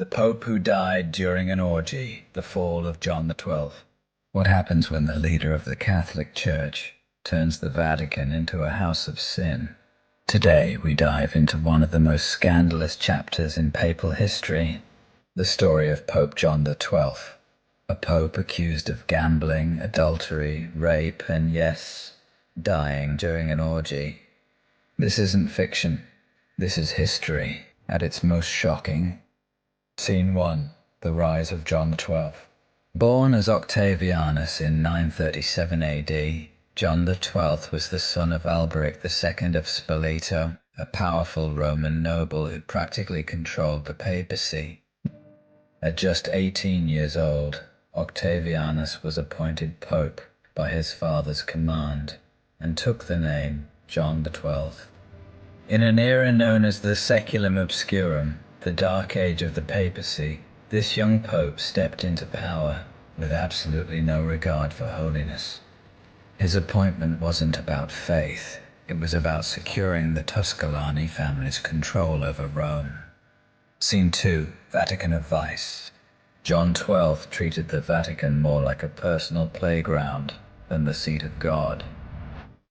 The Pope who died during an orgy, the fall of John XII. What happens when the leader of the Catholic Church turns the Vatican into a house of sin? Today we dive into one of the most scandalous chapters in papal history, the story of Pope John XII, a pope accused of gambling, adultery, rape, and yes, dying during an orgy. This isn't fiction. This is history at its most shocking. Scene 1. The Rise of John XII. Born as Octavianus in 937 AD, John XII was the son of Alberic II of Spoleto, a powerful Roman noble who practically controlled the papacy. At just 18 years old, Octavianus was appointed pope by his father's command and took the name John XII. In an era known as the Saeculum Obscurum, the dark age of the papacy, this young pope stepped into power with absolutely no regard for holiness. His appointment wasn't about faith, it was about securing the Tusculani family's control over Rome. Scene 2. Vatican of Vice. John XII treated the Vatican more like a personal playground than the seat of God.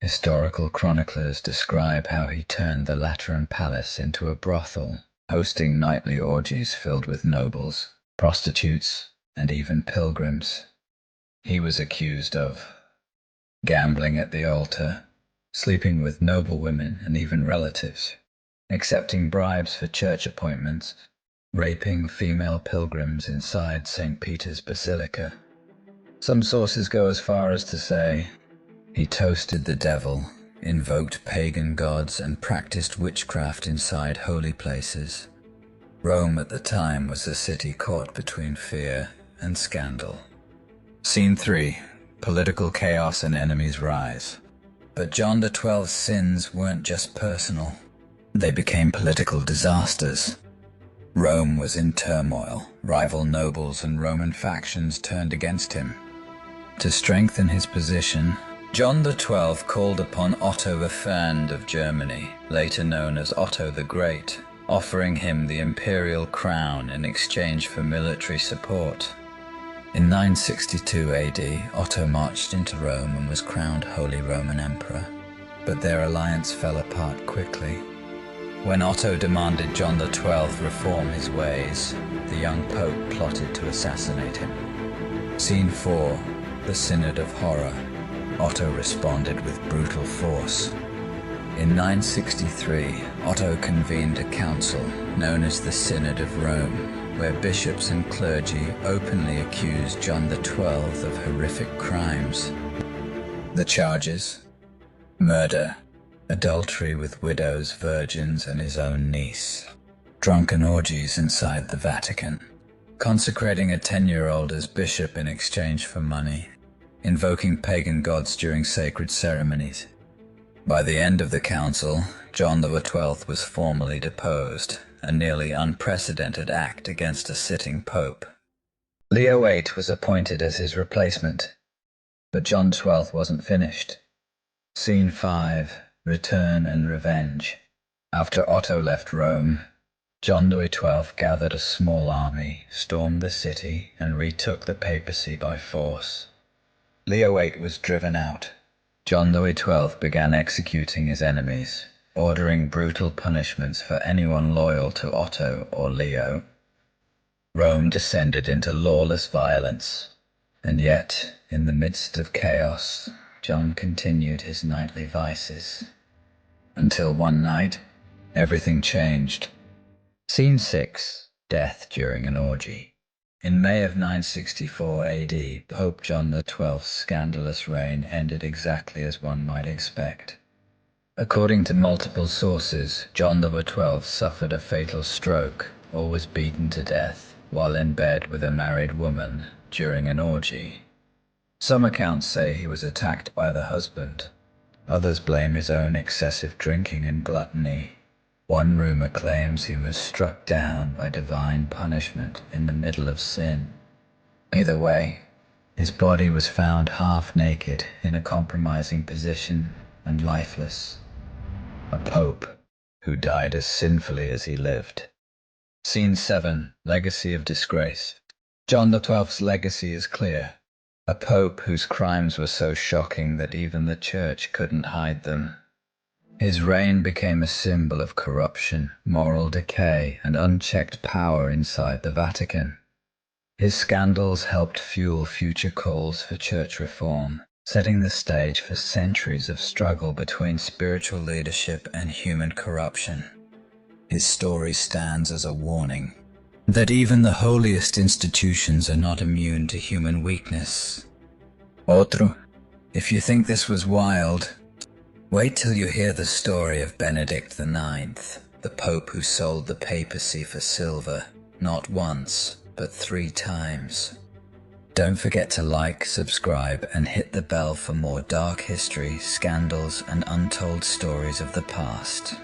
Historical chroniclers describe how he turned the Vatican Palace into a brothel, hosting nightly orgies filled with nobles, prostitutes, and even pilgrims. He was accused of gambling at the altar, sleeping with noble women and even relatives, accepting bribes for church appointments, raping female pilgrims inside St. Peter's Basilica. Some sources go as far as to say he toasted the devil, invoked pagan gods, and practiced witchcraft inside holy places. Rome at the time was a city caught between fear and scandal. Scene 3. Political chaos and enemies rise. But John XII's sins weren't just personal. They became political disasters. Rome was in turmoil. Rival nobles and Roman factions turned against him. To strengthen his position, John XII called upon Otto I of Germany, later known as Otto the Great, offering him the imperial crown in exchange for military support. In 962 AD, Otto marched into Rome and was crowned Holy Roman Emperor, but their alliance fell apart quickly. When Otto demanded John XII reform his ways, the young pope plotted to assassinate him. Scene 4. The Synod of Horror. Otto responded with brutal force. In 963, Otto convened a council known as the Synod of Rome, where bishops and clergy openly accused John XII of horrific crimes. The charges: murder, adultery with widows, virgins, and his own niece, drunken orgies inside the Vatican, consecrating a 10-year-old as bishop in exchange for money, invoking pagan gods during sacred ceremonies. By the end of the council, John XII was formally deposed, a nearly unprecedented act against a sitting pope. Leo VIII was appointed as his replacement, but John XII wasn't finished. Scene 5. Return and Revenge. After Otto left Rome, John XII gathered a small army, stormed the city, and retook the papacy by force. Leo VIII was driven out. John XII began executing his enemies, ordering brutal punishments for anyone loyal to Otto or Leo. Rome descended into lawless violence, and yet, in the midst of chaos, John continued his nightly vices. Until one night, everything changed. Scene 6. Death during an orgy. In May of 964 AD, Pope John XII's scandalous reign ended exactly as one might expect. According to multiple sources, John XII suffered a fatal stroke or was beaten to death while in bed with a married woman during an orgy. Some accounts say he was attacked by the husband. Others blame his own excessive drinking and gluttony. One rumor claims he was struck down by divine punishment in the middle of sin. Either way, his body was found half naked in a compromising position and lifeless. A pope who died as sinfully as he lived. Scene 7. Legacy of Disgrace. John XII's legacy is clear. A pope whose crimes were so shocking that even the church couldn't hide them. His reign became a symbol of corruption, moral decay, and unchecked power inside the Vatican. His scandals helped fuel future calls for church reform, setting the stage for centuries of struggle between spiritual leadership and human corruption. His story stands as a warning that even the holiest institutions are not immune to human weakness. Otro, if you think this was wild, wait till you hear the story of Benedict IX, the Pope who sold the papacy for silver, not once, but 3 times. Don't forget to like, subscribe, and hit the bell for more dark history, scandals, and untold stories of the past.